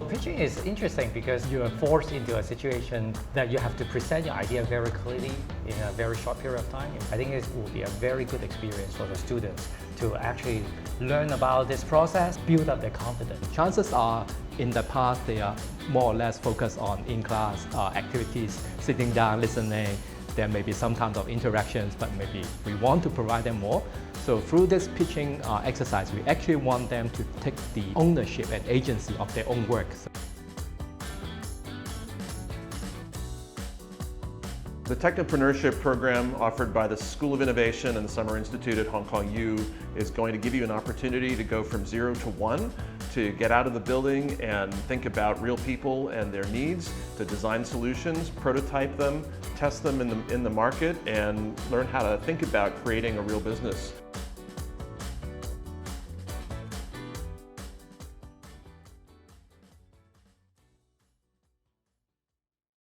pitching is interesting because you are forced into a situation that you have to present your idea very clearly in a very short period of time. I think it will be a very good experience for the students to actually learn about this process, build up their confidence. Chances are, in the past, they are more or less focused on in-class activities, sitting down, listening. There may be some kind of interactions, but maybe we want to provide them more. So through this pitching exercise, we actually want them to take the ownership and agency of their own work. The Technopreneurship program offered by the School of Innovation and the Summer Institute at Hong Kong U is going to give you an opportunity to go from 0 to 1, to get out of the building and think about real people and their needs, to design solutions, prototype them, test them in the market, and learn how to think about creating a real business.